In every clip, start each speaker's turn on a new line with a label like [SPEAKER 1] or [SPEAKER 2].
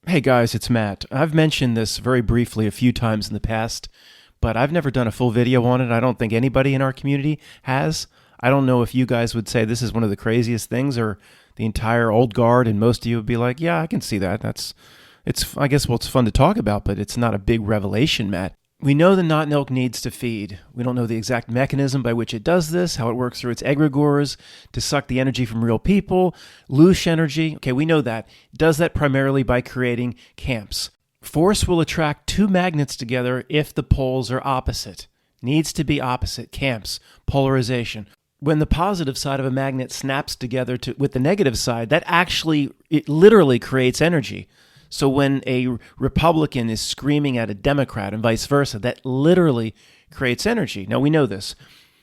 [SPEAKER 1] Hey guys, it's Matt. I've mentioned this very briefly a few times in the past, but I've never done a full video on it. I don't think anybody in our community has. I don't know if you guys would say this is one of the craziest things, or the entire old guard and most of you would be like, yeah, I can see that. I guess, well, it's fun to talk about, but it's not a big revelation, Matt. We know the Notnilc needs to feed. We don't know the exact mechanism by which it does this, how it works through its egregores to suck the energy from real people, loose energy. Okay, we know that. It does that primarily by creating camps. Force will attract two magnets together if the poles are opposite. Needs to be opposite. Camps. Polarization. When the positive side of a magnet snaps together with the negative side, it literally creates energy. So when a Republican is screaming at a Democrat and vice versa, that literally creates energy. Now, we know this.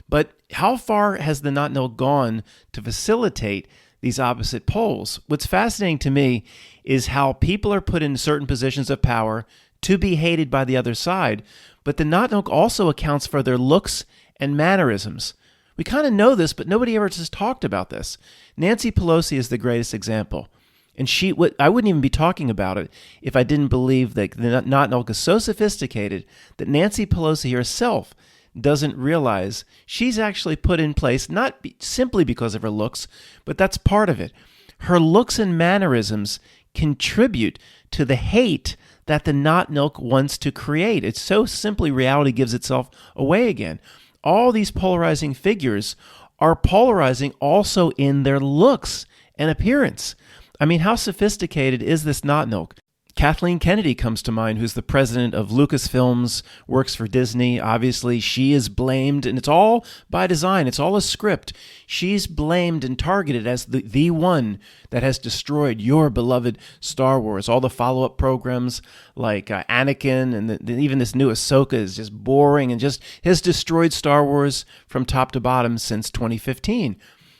[SPEAKER 1] But how far has the Notnilc gone to facilitate these opposite poles? What's fascinating to me is how people are put in certain positions of power to be hated by the other side, but the Notnilc also accounts for their looks and mannerisms. We kind of know this, but nobody ever just talked about this. Nancy Pelosi is the greatest example. And I wouldn't even be talking about it if I didn't believe that the Notnilc is so sophisticated that Nancy Pelosi herself doesn't realize she's actually put in place, not simply because of her looks, but that's part of it. Her looks and mannerisms contribute to the hate that the Notnilc wants to create. It's so simply reality gives itself away again. All these polarizing figures are polarizing also in their looks and appearance. I mean, how sophisticated is this Notnilc? Kathleen Kennedy comes to mind, who's the president of Lucasfilms, works for Disney. Obviously, she is blamed, and it's all by design. It's all a script. She's blamed and targeted as the one that has destroyed your beloved Star Wars. All the follow-up programs like Anakin and even this new Ahsoka is just boring and just has destroyed Star Wars from top to bottom since 2015.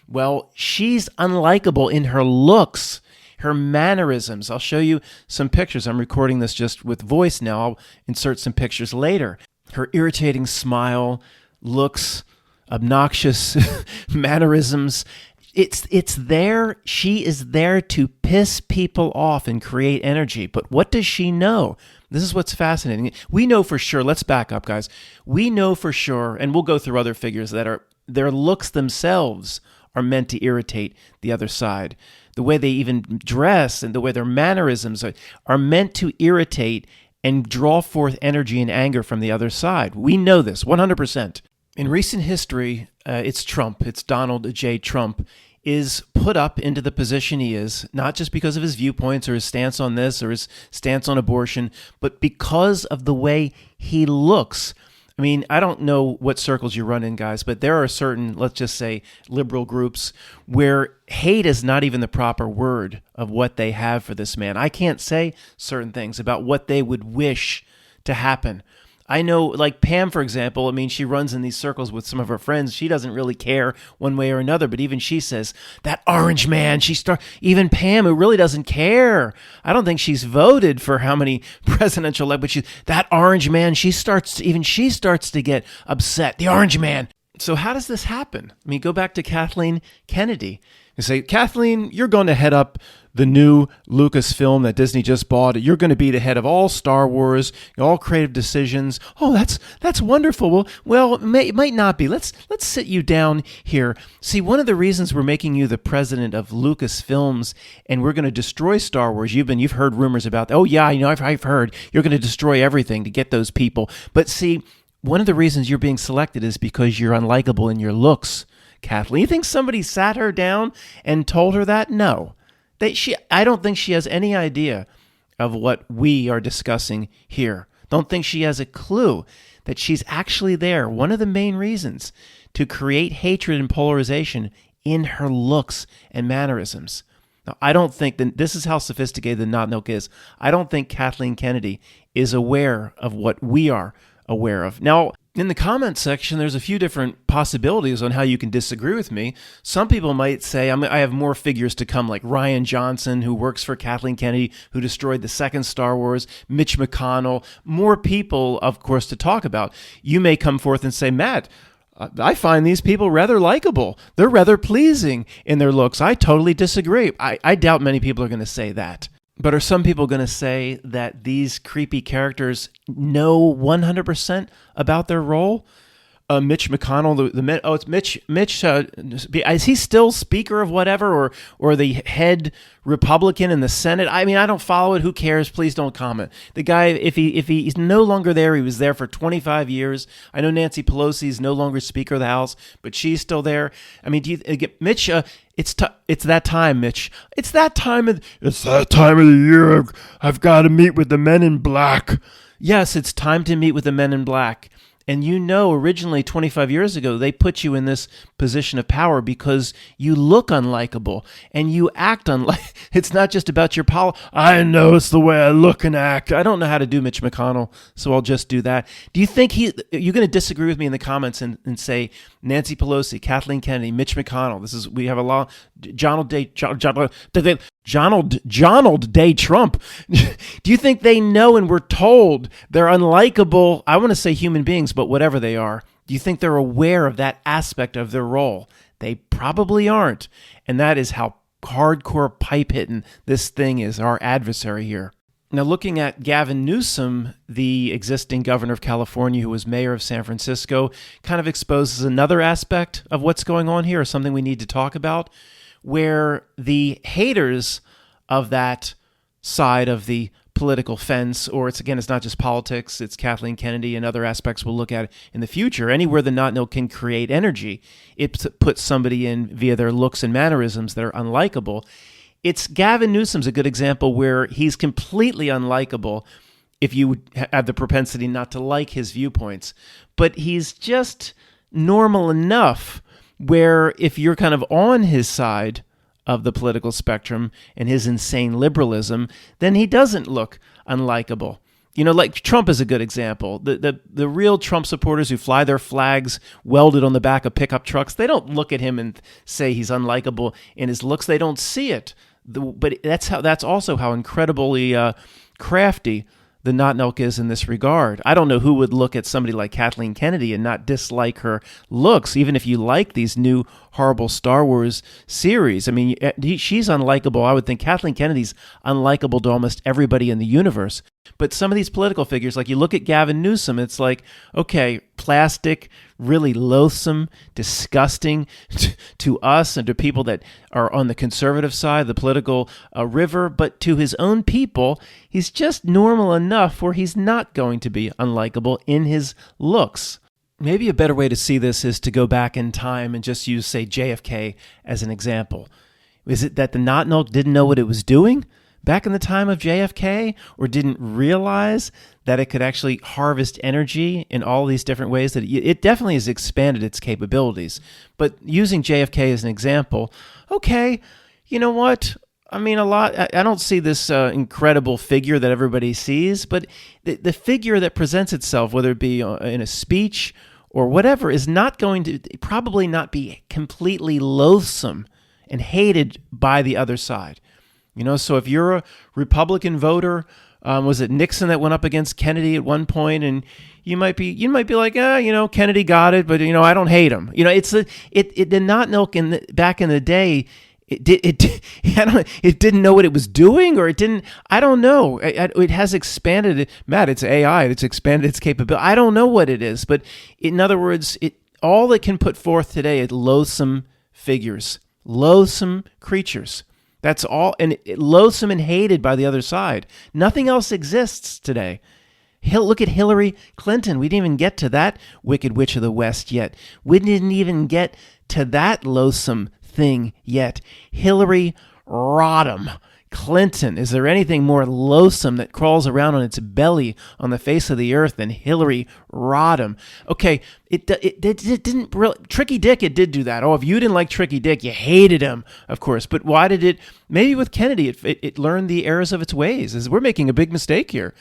[SPEAKER 1] Well, she's unlikable in her looks, her mannerisms. I'll show you some pictures. I'm recording this just with voice now. I'll insert some pictures later. Her irritating smile, looks, obnoxious mannerisms. It's there. She is there to piss people off and create energy. But what does she know? This is what's fascinating. We know for sure. Let's back up, guys. We know for sure, and we'll go through other figures that are their looks themselves are meant to irritate the other side. The way they even dress and the way their mannerisms are meant to irritate and draw forth energy and anger from the other side. We know this 100%. In recent history, it's Donald J. Trump is put up into the position he is, not just because of his viewpoints or his stance on this or his stance on abortion, but because of the way he looks. I mean, I don't know what circles you run in, guys, but there are certain, let's just say, liberal groups where hate is not even the proper word of what they have for this man. I can't say certain things about what they would wish to happen. I know, like Pam, for example, I mean, she runs in these circles with some of her friends. She doesn't really care one way or another, but even she says, that orange man, even Pam, who really doesn't care. I don't think she's voted for how many presidential, but that orange man, she starts to get upset. The orange man. So how does this happen? I mean, go back to Kathleen Kennedy and say, Kathleen, you're going to head up the new Lucasfilm that Disney just bought. You're going to be the head of all Star Wars, all creative decisions. Oh, that's wonderful. Well, it might not be. Let's sit you down here. See, one of the reasons we're making you the president of Lucasfilms and we're going to destroy Star Wars. You've heard rumors about that. Oh yeah, I've heard you're going to destroy everything to get those people. But see, one of the reasons you're being selected is because you're unlikable in your looks, Kathleen. You think somebody sat her down and told her that? No. I don't think she has any idea of what we are discussing here. Don't think she has a clue that she's actually there. One of the main reasons to create hatred and polarization in her looks and mannerisms. Now, I don't think that this is how sophisticated the Notnilc is. I don't think Kathleen Kennedy is aware of what we are aware of. Now, in the comments section, there's a few different possibilities on how you can disagree with me. Some people might say, I have more figures to come, like Ryan Johnson, who works for Kathleen Kennedy, who destroyed the second Star Wars, Mitch McConnell, more people, of course, to talk about. You may come forth and say, Matt, I find these people rather likable. They're rather pleasing in their looks. I totally disagree. I doubt many people are going to say that. But are some people going to say that these creepy characters know 100% about their role? Mitch McConnell, it's Mitch. Is he still Speaker of whatever, or the head Republican in the Senate? I mean, I don't follow it. Who cares? Please don't comment. The guy, if he's no longer there, he was there for 25 years. I know Nancy Pelosi is no longer Speaker of the House, but she's still there. I mean, Mitch? It's that time, Mitch. It's that time of the year. I've got to meet with the men in black. Yes, it's time to meet with the men in black. And originally 25 years ago, they put you in this position of power because you look unlikable and you act unlike. It's not just about your power. I know it's the way I look and act. I don't know how to do Mitch McConnell, so I'll just do that. Do you think you're going to disagree with me in the comments and say Nancy Pelosi, Kathleen Kennedy, Mitch McConnell? We have a law. Donald Day Trump. Do you think they know and were told they're unlikable? I want to say human beings, but whatever they are. Do you think they're aware of that aspect of their role? They probably aren't. And that is how hardcore pipe hitting this thing is, our adversary here. Now, looking at Gavin Newsom, the existing governor of California who was mayor of San Francisco, kind of exposes another aspect of what's going on here, something we need to talk about, where the haters of that side of the political fence, or it's not just politics, it's Kathleen Kennedy and other aspects we'll look at in the future. Anywhere the Notnilc can create energy, it puts somebody in via their looks and mannerisms that are unlikable. It's Gavin Newsom's a good example where he's completely unlikable if you have the propensity not to like his viewpoints. But he's just normal enough where if you're kind of on his side of the political spectrum and his insane liberalism, then he doesn't look unlikable. Like Trump is a good example. The real Trump supporters who fly their flags welded on the back of pickup trucks, they don't look at him and say he's unlikable in his looks. They don't see it. But that's also how incredibly crafty the Notnilc is in this regard. I don't know who would look at somebody like Kathleen Kennedy and not dislike her looks, even if you like these new horrible Star Wars series. I mean, she's unlikable. I would think Kathleen Kennedy's unlikable to almost everybody in the universe. But some of these political figures, like you look at Gavin Newsom, it's like, okay, plastic, really loathsome, disgusting to us and to people that are on the conservative side, the political river. But to his own people, he's just normal enough where he's not going to be unlikable in his looks. Maybe a better way to see this is to go back in time and just use, say, JFK as an example. Is it that the Notnilc didn't know what it was doing back in the time of JFK, or didn't realize that it could actually harvest energy in all these different ways? That it definitely has expanded its capabilities. But using JFK as an example, okay, you know what? I mean, I don't see this incredible figure that everybody sees, but the figure that presents itself, whether it be in a speech or whatever, is not going to probably not be completely loathsome and hated by the other side. So if you're a Republican voter, was it Nixon that went up against Kennedy at one point, and you might be like, Kennedy got it, but I don't hate him. It's the Notnilc back in the day. It didn't know what it was doing, or it didn't. I don't know. It has expanded. Matt, it's AI. It's expanded its capability. I don't know what it is, but in other words, all it can put forth today is loathsome figures, loathsome creatures. That's all, and loathsome and hated by the other side. Nothing else exists today. Look at Hillary Clinton. We didn't even get to that wicked witch of the West yet. We didn't even get to that loathsome thing yet. Hillary Rodham Clinton. Is there anything more loathsome that crawls around on its belly on the face of the earth than Hillary Rodham? Okay, it didn't really. Tricky Dick, it did do that. Oh, if you didn't like Tricky Dick, you hated him, of course. But why did it? Maybe with Kennedy, it learned the errors of its ways. We're making a big mistake here.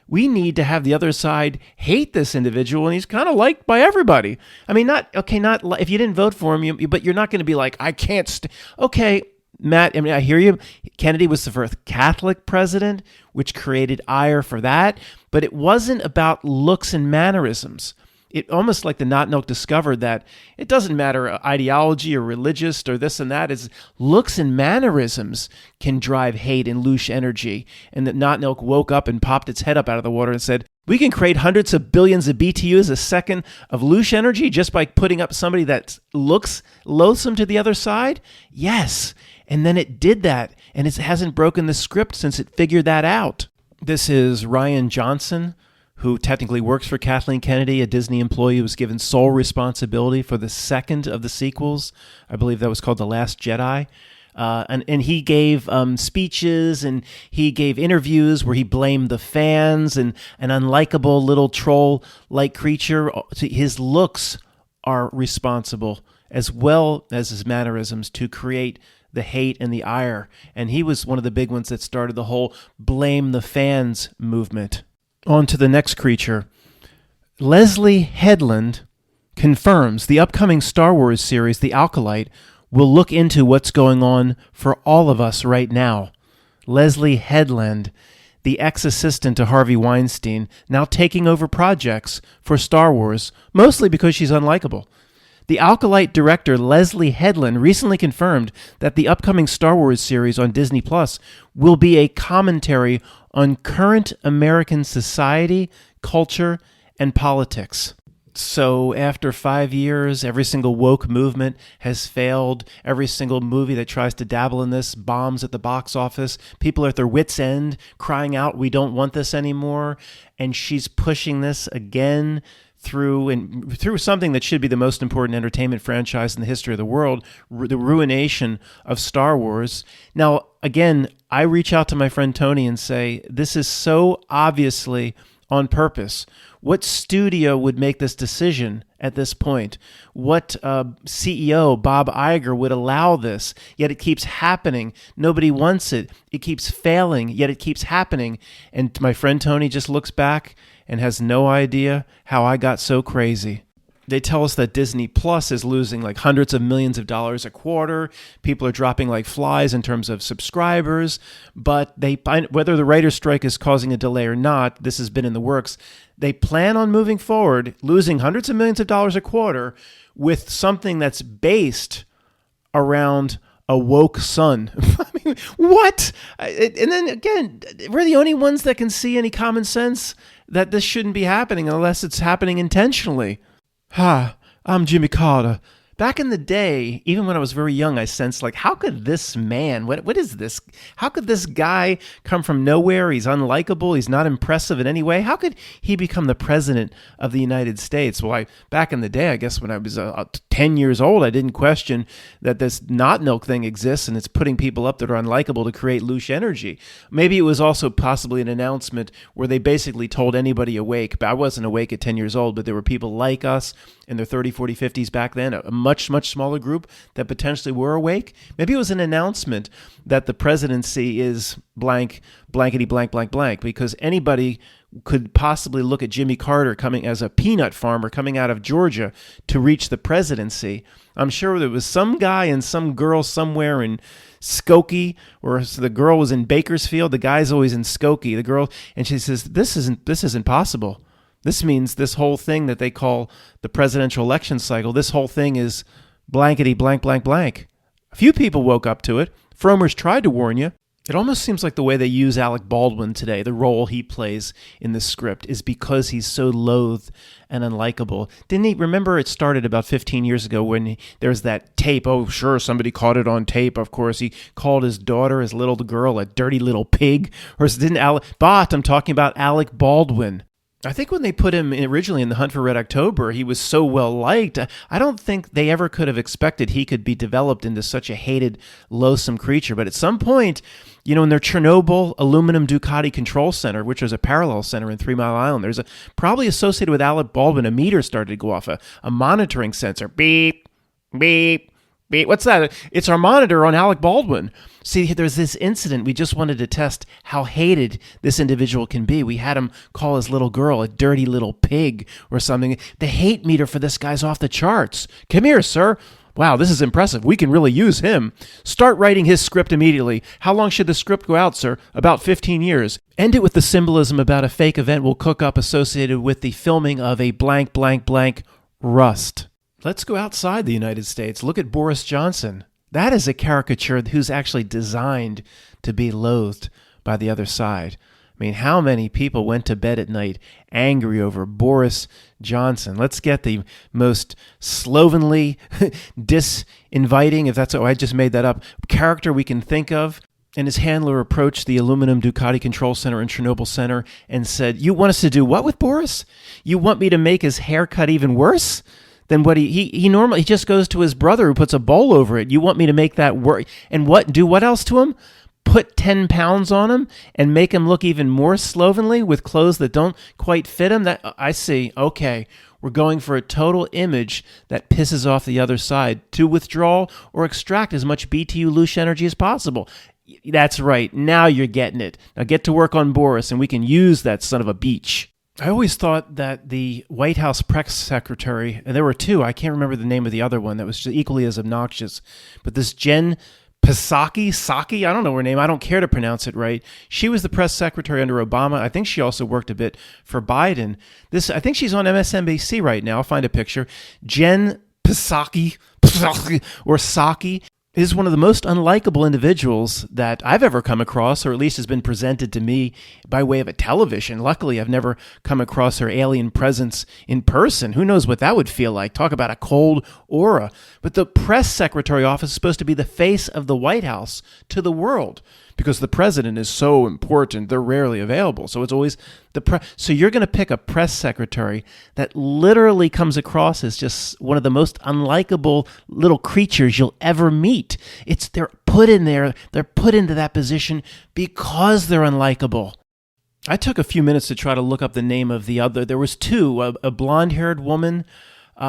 [SPEAKER 1] We need to have the other side hate this individual, and he's kind of liked by everybody. I mean, not if you didn't vote for him, but you're not going to be like, I can't. Okay. Matt, I mean, I hear you. Kennedy was the first Catholic president, which created ire for that. But it wasn't about looks and mannerisms. it almost like the Notnilc discovered that it doesn't matter ideology or religious or this and that, is looks and mannerisms can drive hate and loose energy. And that Notnilc woke up and popped its head up out of the water and said, we can create hundreds of billions of BTUs a second of loose energy just by putting up somebody that looks loathsome to the other side? Yes. And then it did that, and it hasn't broken the script since it figured that out. This is Ryan Johnson, who technically works for Kathleen Kennedy, a Disney employee who was given sole responsibility for the second of the sequels. I believe that was called The Last Jedi. And he gave speeches and he gave interviews where he blamed the fans and an unlikable little troll-like creature. His looks are responsible, as well as his mannerisms, to create the hate and the ire. And he was one of the big ones that started the whole blame the fans movement. On to the next creature. Leslie Headland confirms the upcoming Star Wars series, The Acolyte, will look into what's going on for all of us right now. Leslie Headland, the ex-assistant to Harvey Weinstein, now taking over projects for Star Wars, mostly because she's unlikable. The Acolyte director Leslie Headland recently confirmed that the upcoming Star Wars series on Disney Plus will be a commentary on current American society, culture, and politics. So after 5 years, every single woke movement has failed. Every single movie that tries to dabble in this bombs at the box office. People are at their wits' end, crying out, we don't want this anymore. And she's pushing this again through something that should be the most important entertainment franchise in the history of the world, the ruination of Star Wars. Now, again, I reach out to my friend Tony and say, this is so obviously on purpose. What studio would make this decision at this point? What CEO, Bob Iger, would allow this? Yet it keeps happening. Nobody wants it. It keeps failing, yet it keeps happening. And my friend Tony just looks back and has no idea how I got so crazy. They tell us that Disney Plus is losing like hundreds of millions of dollars a quarter. People are dropping like flies in terms of subscribers. But whether the writer's strike is causing a delay or not, this has been in the works. They plan on moving forward, losing hundreds of millions of dollars a quarter with something that's based around a woke son. I mean, what? And then again, we're the only ones that can see any common sense that this shouldn't be happening unless it's happening intentionally. Hi, I'm Jimmy Carter. Back in the day, even when I was very young, I sensed like, how could this man, what is this? How could this guy come from nowhere? He's unlikable. He's not impressive in any way. How could he become the president of the United States? Well, back in the day, I guess when I was 10 years old, I didn't question that this Notnilc thing exists and it's putting people up that are unlikable to create loose energy. Maybe it was also possibly an announcement where they basically told anybody awake. But I wasn't awake at 10 years old, but there were people like us in their 30, 40, 50s back then, a much, much smaller group that potentially were awake. Maybe it was an announcement that the presidency is blank, blankety blank, blank, blank, because anybody could possibly look at Jimmy Carter coming as a peanut farmer coming out of Georgia to reach the presidency. I'm sure there was some guy and some girl somewhere in Skokie, or so the girl was in Bakersfield. The guy's always in Skokie. The girl, and she says, this isn't possible. This means this whole thing that they call the presidential election cycle, this whole thing is blankety blank, blank, blank. A few people woke up to it. Fromers tried to warn you. It almost seems like the way they use Alec Baldwin today, the role he plays in the script, is because he's so loathed and unlikable. Didn't he? Remember, it started about 15 years ago when there was that tape. Oh, sure, somebody caught it on tape. Of course, he called his daughter, his little girl, a dirty little pig. Or didn't I'm talking about Alec Baldwin. I think when they put him originally in The Hunt for Red October, he was so well liked. I don't think they ever could have expected he could be developed into such a hated, loathsome creature. But at some point, in their Chernobyl aluminum Ducati control center, which was a parallel center in 3 Mile Island, there's probably associated with Alec Baldwin, a meter started to go off, a monitoring sensor. Beep, beep, beep. What's that? It's our monitor on Alec Baldwin. See, there's this incident. We just wanted to test how hated this individual can be. We had him call his little girl a dirty little pig or something. The hate meter for this guy's off the charts. Come here, sir. Wow, this is impressive. We can really use him. Start writing his script immediately. How long should the script go out, sir? About 15 years. End it with the symbolism about a fake event we'll cook up associated with the filming of a blank, blank, blank Rust. Let's go outside the United States. Look at Boris Johnson. That is a caricature who's actually designed to be loathed by the other side. I mean, how many people went to bed at night angry over Boris Johnson? Let's get the most slovenly, disinviting, if that's, I just made that up, character we can think of. And his handler approached the aluminum Ducati control center in Chernobyl Center and said, "You want us to do what with Boris? You want me to make his haircut even worse than what he normally, he just goes to his brother who puts a bowl over it. You want me to make that work? And do what else to him? Put 10 pounds on him and make him look even more slovenly with clothes that don't quite fit him? That I see. Okay, we're going for a total image that pisses off the other side to withdraw or extract as much BTU loose energy as possible. That's right. Now you're getting it. Now get to work on Boris and we can use that son of a beach." I always thought that the White House press secretary, and there were two, I can't remember the name of the other one that was just equally as obnoxious, but this Jen Psaki, I don't know her name. I don't care to pronounce it right. She was the press secretary under Obama. I think she also worked a bit for Biden. I think she's on MSNBC right now. I'll find a picture. Jen Psaki or Psaki is one of the most unlikable individuals that I've ever come across, or at least has been presented to me by way of a television. Luckily, I've never come across her alien presence in person. Who knows what that would feel like? Talk about a cold aura. But the press secretary office is supposed to be the face of the White House to the world because the president is so important. They're rarely available. So it's always the press. So you're going to pick a press secretary that literally comes across as just one of the most unlikable little creatures you'll ever meet. They're put in there. They're put into that position because they're unlikable. I took a few minutes to try to look up the name of the other. There was two, a blonde-haired woman.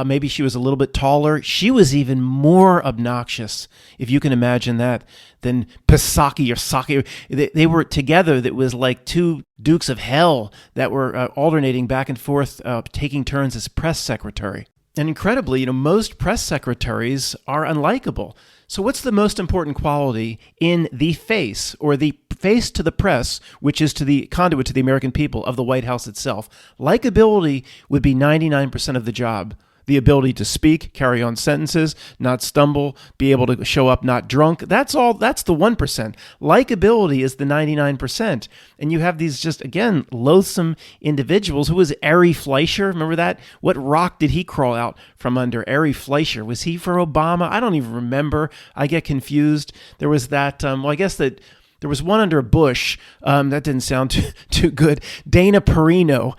[SPEAKER 1] Maybe she was a little bit taller. She was even more obnoxious, if you can imagine that, than Psaki or Saki. They were together. That was like two dukes of hell that were alternating back and forth, taking turns as press secretary. And incredibly, most press secretaries are unlikable. So what's the most important quality in the face, or the face to the press, which is to the conduit to the American people of the White House itself? Likability would be 99% of the job. The ability to speak, carry on sentences, not stumble, be able to show up not drunk. That's all. That's the 1%. Likability is the 99%. And you have these just, again, loathsome individuals. Who was Ari Fleischer? Remember that? What rock did he crawl out from under? Ari Fleischer. Was he for Obama? I don't even remember. I get confused. There was that, I guess that there was one under Bush. That didn't sound too good. Dana Perino.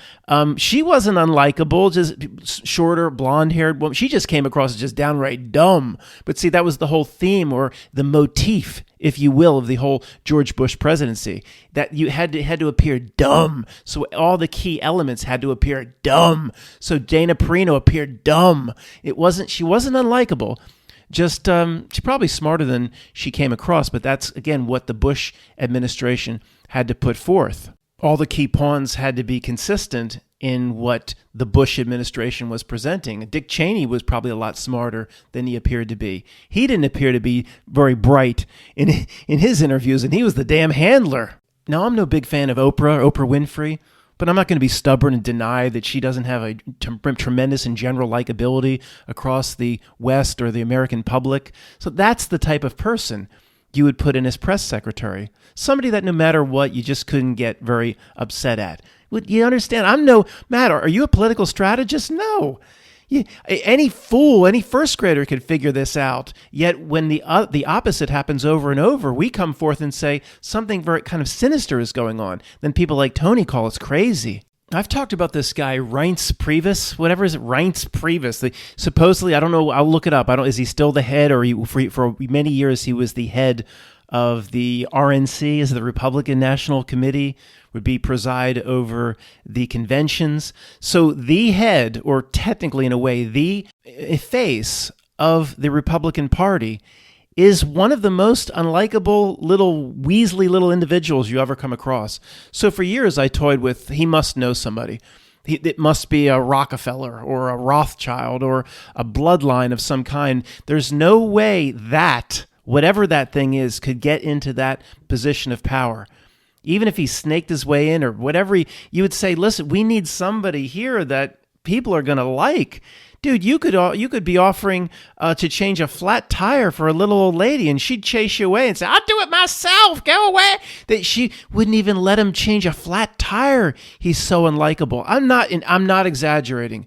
[SPEAKER 1] She wasn't unlikable, just shorter, blonde-haired woman. She just came across as just downright dumb. But see, that was the whole theme, or the motif, if you will, of the whole George Bush presidency. That you had to appear dumb. So all the key elements had to appear dumb. So Dana Perino appeared dumb. She wasn't unlikable. Just, she's probably smarter than she came across, but that's, again, what the Bush administration had to put forth. All the key pawns had to be consistent in what the Bush administration was presenting. Dick Cheney was probably a lot smarter than he appeared to be. He didn't appear to be very bright in his interviews, and he was the damn handler. Now, I'm no big fan of Oprah Winfrey, but I'm not going to be stubborn and deny that she doesn't have a tremendous and general likability across the West or the American public. So that's the type of person you would put in as press secretary. Somebody that no matter what, you just couldn't get very upset at. Would you understand? I'm no matter. Are you a political strategist? No. Any fool, any first grader could figure this out. Yet when the opposite happens over and over, we come forth and say something very kind of sinister is going on. Then people like Tony call us crazy. I've talked about this guy, Reince Priebus, whatever is it, Reince Priebus. Supposedly, I don't know, I'll look it up. Is he still the head, or for many years he was the head of the RNC, as the Republican National Committee, would be preside over the conventions. So the head, or technically in a way, the face of the Republican Party, is one of the most unlikable little Weasley little individuals you ever come across. So for years I toyed with, he must know somebody. It must be a Rockefeller or a Rothschild or a bloodline of some kind. There's no way that, whatever that thing is, could get into that position of power. Even if he snaked his way in or whatever, you would say, listen, we need somebody here that people are going to like. Dude, you could be offering to change a flat tire for a little old lady, and she'd chase you away and say, "I'll do it myself. Go away." That she wouldn't even let him change a flat tire. He's so unlikable. I'm not exaggerating.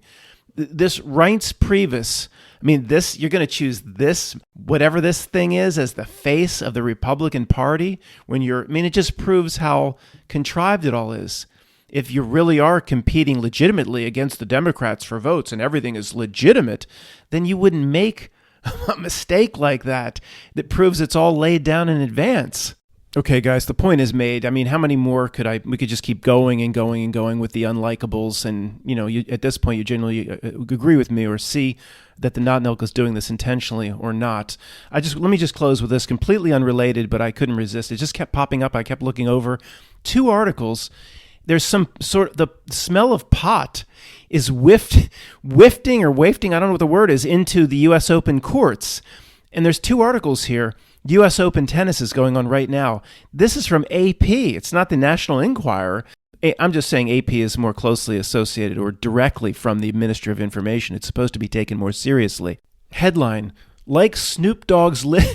[SPEAKER 1] This Reince Priebus. I mean, you're going to choose this, whatever this thing is, as the face of the Republican Party it just proves how contrived it all is. If you really are competing legitimately against the Democrats for votes and everything is legitimate, then you wouldn't make a mistake like that proves it's all laid down in advance. Okay, guys, the point is made. I mean, how many more we could just keep going and going and going with the unlikables. And, at this point, you generally agree with me or see that the Notnilc is doing this intentionally or not. Let me just close with this, completely unrelated, but I couldn't resist. It just kept popping up. I kept looking over 2 articles. There's some the smell of pot is wafting, I don't know what the word is, into the U.S. Open courts. And there's 2 articles here. U.S. Open tennis is going on right now. This is from AP. It's not the National Enquirer. I'm just saying AP is more closely associated or directly from the Ministry of Information. It's supposed to be taken more seriously. Headline: Like Snoop Dogg's living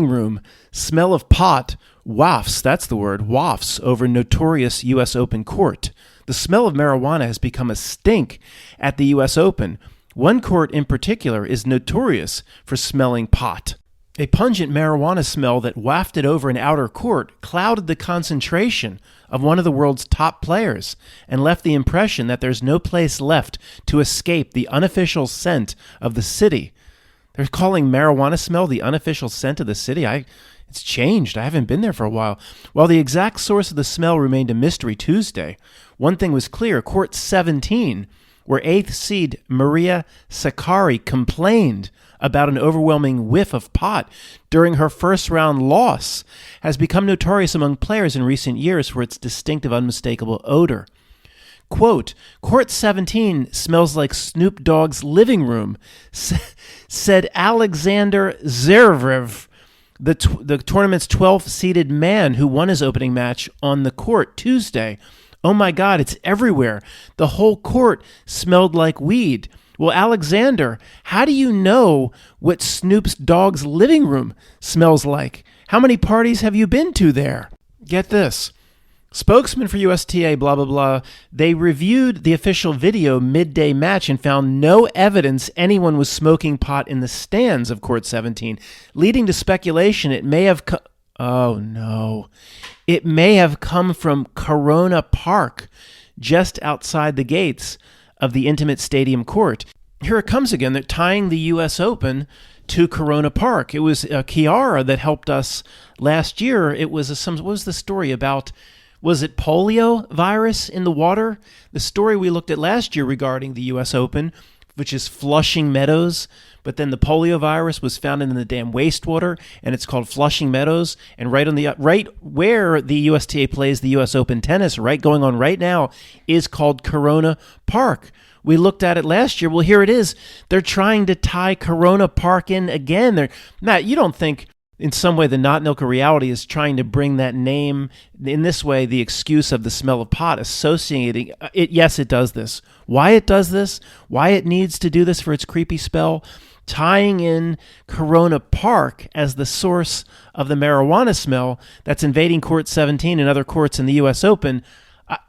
[SPEAKER 1] room, smell of pot wafts, that's the word, wafts over notorious U.S. Open court. The smell of marijuana has become a stink at the U.S. Open. One court in particular is notorious for smelling pot. A pungent marijuana smell that wafted over an outer court clouded the concentration of one of the world's top players and left the impression that there's no place left to escape the unofficial scent of the city. They're calling marijuana smell the unofficial scent of the city? It's changed. I haven't been there for a while. While the exact source of the smell remained a mystery Tuesday, one thing was clear. Court 17, where 8th seed Maria Sakkari complained about an overwhelming whiff of pot during her first-round loss, has become notorious among players in recent years for its distinctive, unmistakable odor. Quote, Court 17 smells like Snoop Dogg's living room, said Alexander Zverev, the tournament's 12th-seeded man who won his opening match on the court Tuesday. Oh my God, it's everywhere. The whole court smelled like weed. Well, Alexander, how do you know what Snoop's dog's living room smells like? How many parties have you been to there? Get this. Spokesman for USTA, blah, blah, blah, they reviewed the official video midday match and found no evidence anyone was smoking pot in the stands of Court 17, leading to speculation it may have It may have come from Corona Park, just outside the gates of the intimate stadium court. Here it comes again. They're tying the U.S. Open to Corona Park. It was Kiara that helped us last year. It was what was the story about? Was it polio virus in the water? The story we looked at last year regarding the U.S. Open, which is Flushing Meadows, but then the polio virus was found in the damn wastewater, and it's called Flushing Meadows. And right where the USTA plays the U.S. Open tennis, right going on right now, is called Corona Park. We looked at it last year. Well, here it is. They're trying to tie Corona Park in again. Matt, you don't think in some way the Notnilc reality is trying to bring that name in this way, the excuse of the smell of pot, associating it? Yes, it does this. Why it does this, why it needs to do this for its creepy spell, tying in Corona Park as the source of the marijuana smell that's invading Court 17 and other courts in the U.S. Open.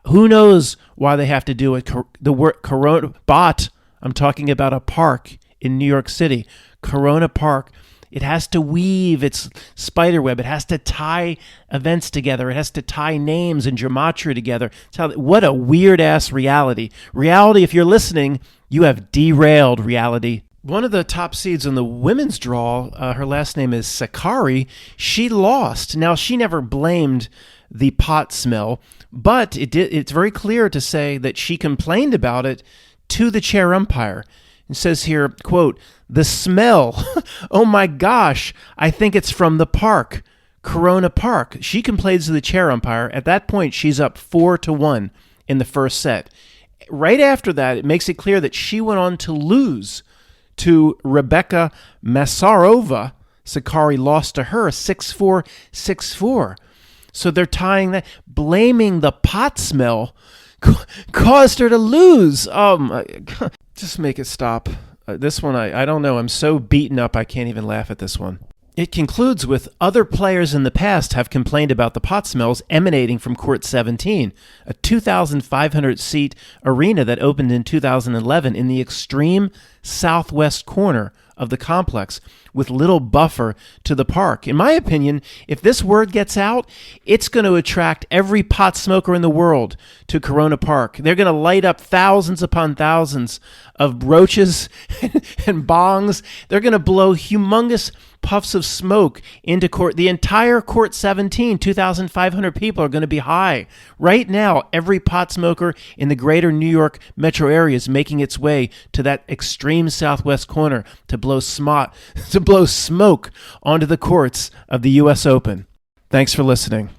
[SPEAKER 1] Who knows why they have to do it? The word Corona Bot, I'm talking about a park in New York City, Corona Park. It has to weave its spider web. It has to tie events together. It has to tie names and gematria together. What a weird-ass reality. Reality, if you're listening, you have derailed reality. One of the top seeds on the women's draw, her last name is Sakkari, she lost. Now, she never blamed the pot smell, but it's very clear to say that she complained about it to the chair umpire. It says here, quote, the smell, oh my gosh, I think it's from the park, Corona Park. She complains to the chair umpire. At that point, she's up 4-1. in the first set. Right after that, it makes it clear that she went on to lose to Rebecca Masarova. Sakari lost to her 6-4, 6-4. So they're tying that, blaming the pot smell caused her to lose. Oh my God. Just make it stop. This one, I don't know. I'm so beaten up I can't even laugh at this one. It concludes with other players in the past have complained about the pot smells emanating from Court 17, a 2,500-seat arena that opened in 2011 in the extreme southwest corner of the complex with little buffer to the park. In my opinion, if this word gets out, it's going to attract every pot smoker in the world to Corona Park. They're going to light up thousands upon thousands of roaches and bongs. They're going to blow humongous puffs of smoke into court. The entire Court 17, 2,500 people are going to be high. Right now, every pot smoker in the greater New York metro area is making its way to that extreme southwest corner to blow smoke onto the courts of the U.S. Open. Thanks for listening.